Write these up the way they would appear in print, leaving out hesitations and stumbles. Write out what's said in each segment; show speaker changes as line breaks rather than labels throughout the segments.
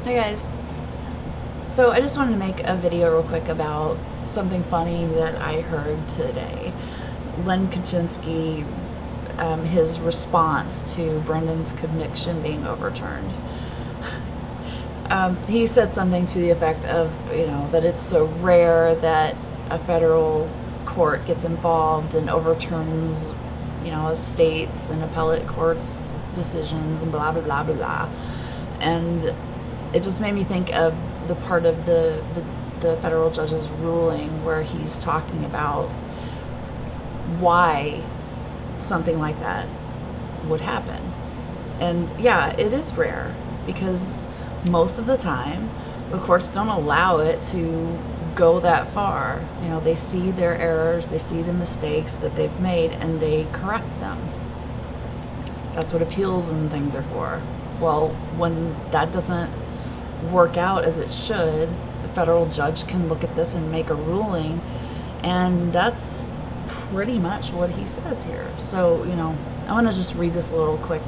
Hey guys. So I just wanted to make a video real quick about something funny that I heard today. Len Kachinsky, his response to Brendan's conviction being overturned. He said something to the effect of, that it's so rare that a federal court gets involved and overturns, a state's and appellate court's decisions and blah, blah, blah, blah, blah. And it just made me think of the part of the federal judge's ruling where he's talking about why something like that would happen. And yeah, it is rare because most of the time the courts don't allow it to go that far. They see their errors, they see the mistakes that they've made, and they correct them. That's what appeals and things are for. Well, when that doesn't work out as it should, the federal judge can look at this and make a ruling, and that's pretty much what he says here. So, I want to just read this little quick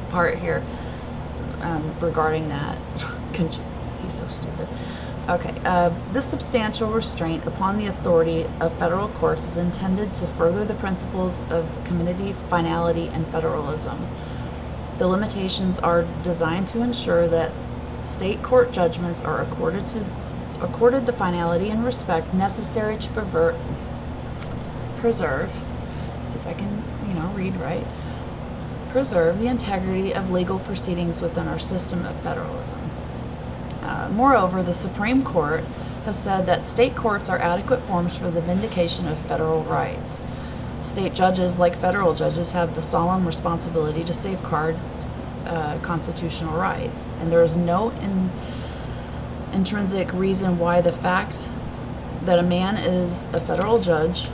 part here regarding that. He's so stupid. Okay, this substantial restraint upon the authority of federal courts is intended to further the principles of community finality and federalism. The limitations are designed to ensure that state court judgments are accorded the finality and respect necessary to preserve, see if I can, read right, preserve the integrity of legal proceedings within our system of federalism. Moreover, the Supreme Court has said that state courts are adequate forms for the vindication of federal rights. State judges, like federal judges, have the solemn responsibility to safeguard constitutional rights, and there is no intrinsic reason why the fact that a man is a federal judge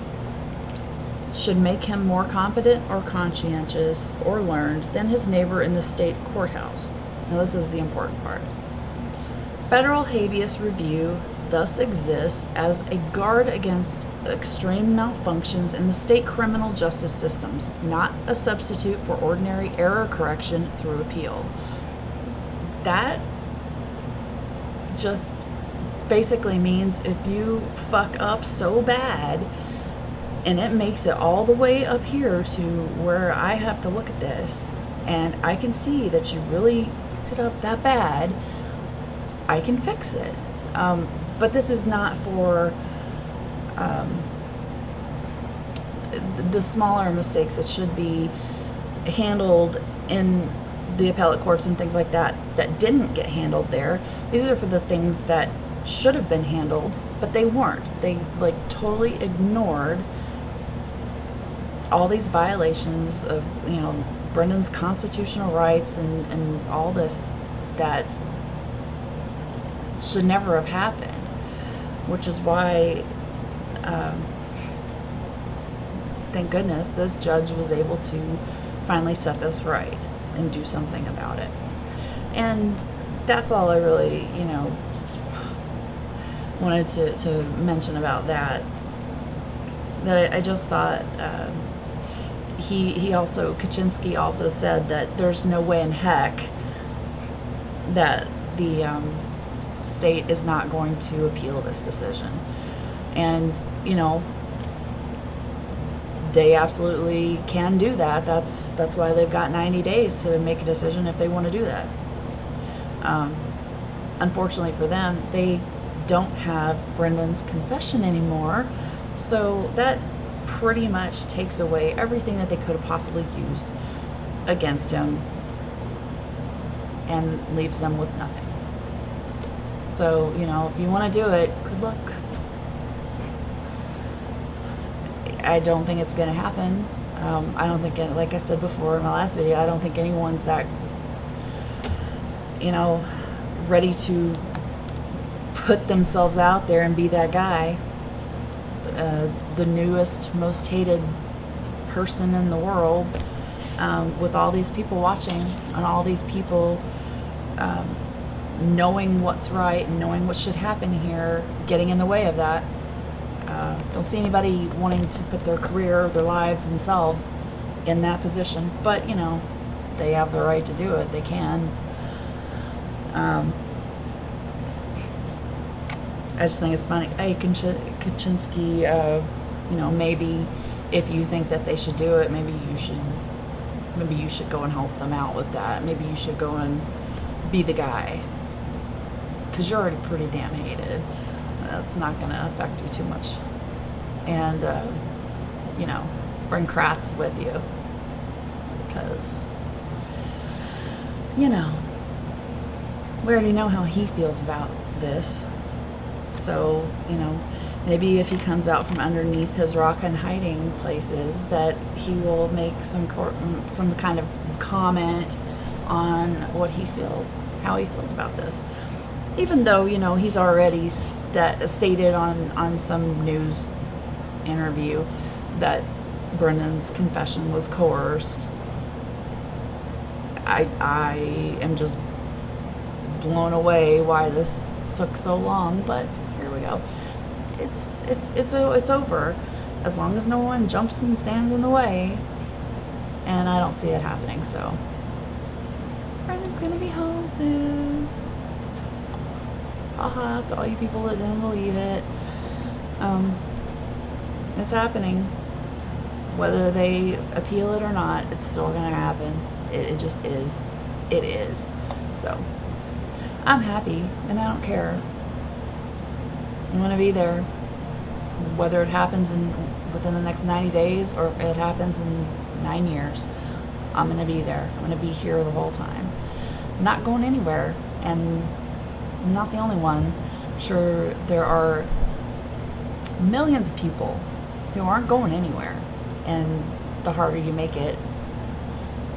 should make him more competent or conscientious or learned than his neighbor in the state courthouse. Now, this is the important part. Federal habeas review thus exists as a guard against extreme malfunctions in the state criminal justice systems, not a substitute for ordinary error correction through appeal. That just basically means if you fuck up so bad and it makes it all the way up here to where I have to look at this and I can see that you really fucked it up that bad, I can fix it. But this is not for the smaller mistakes that should be handled in the appellate courts and things like that that didn't get handled there. These are for the things that should have been handled, but they weren't. They totally ignored all these violations of Brendan's constitutional rights and all this that should never have happened, which is why thank goodness this judge was able to finally set this right and do something about it. And that's all I really wanted to mention about that I just thought he also, Kachinsky also said that there's no way in heck that the state is not going to appeal this decision. And they absolutely can do that. That's why they've got 90 days to make a decision if they want to do that. Unfortunately for them, they don't have Brendan's confession anymore, so that pretty much takes away everything that they could have possibly used against him and leaves them with nothing. So, if you want to do it, good luck. I don't think it's going to happen. I don't think, like I said before in my last video, I don't think anyone's that, ready to put themselves out there and be that guy. The newest, most hated person in the world, with all these people watching and all these people knowing what's right and knowing what should happen here, getting in the way of that. Don't see anybody wanting to put their career, their lives, themselves in that position, but they have the right to do it. They can. I just think it's funny. Hey, Kachinsky, maybe if you think that they should do it, maybe you should go and help them out with that. Maybe you should go and be the guy, because you're already pretty damn hated. That's not going to affect you too much. And, bring Kratz with you, because, we already know how he feels about this. So, maybe if he comes out from underneath his rock and hiding places, that he will make some kind of comment on what he feels, how he feels about this. Even though, he's already stated on some news interview that Brendan's confession was coerced. I am just blown away why this took so long, but here we go. It's over, as long as no one jumps and stands in the way, and I don't see it happening. So Brendan's gonna be home soon. Haha, to all you people that didn't believe it. It's happening. Whether they appeal it or not, it's still gonna happen. It just is. It is. So I'm happy, and I don't care. I'm gonna be there, whether it happens within the next 90 days or it happens in 9 years. I'm gonna be there. I'm gonna be here the whole time. I'm not going anywhere, and I'm not the only one. I'm sure there are millions of people who aren't going anywhere, and the harder you make it,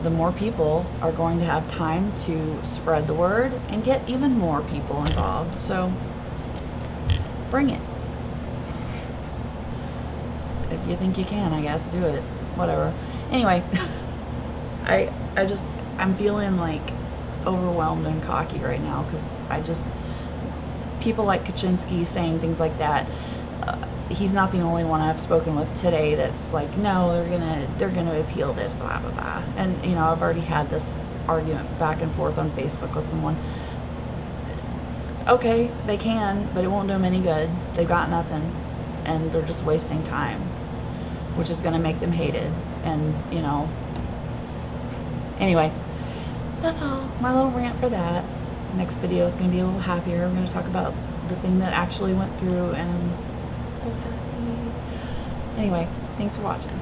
the more people are going to have time to spread the word and get even more people involved. So bring it. If you think you can, I guess, do it. Whatever. Anyway, I'm feeling like overwhelmed and cocky right now, because people like Kachinsky saying things like that. He's not the only one I've spoken with today that's like, no, they're gonna appeal this, blah blah blah. And I've already had this argument back and forth on Facebook with someone. Okay, they can, but it won't do them any good. They've got nothing, and they're just wasting time, which is gonna make them hated. And anyway, that's all. My little rant for that. Next video is gonna be a little happier. I'm gonna talk about the thing that actually went through, and I'm so happy. Anyway, thanks for watching.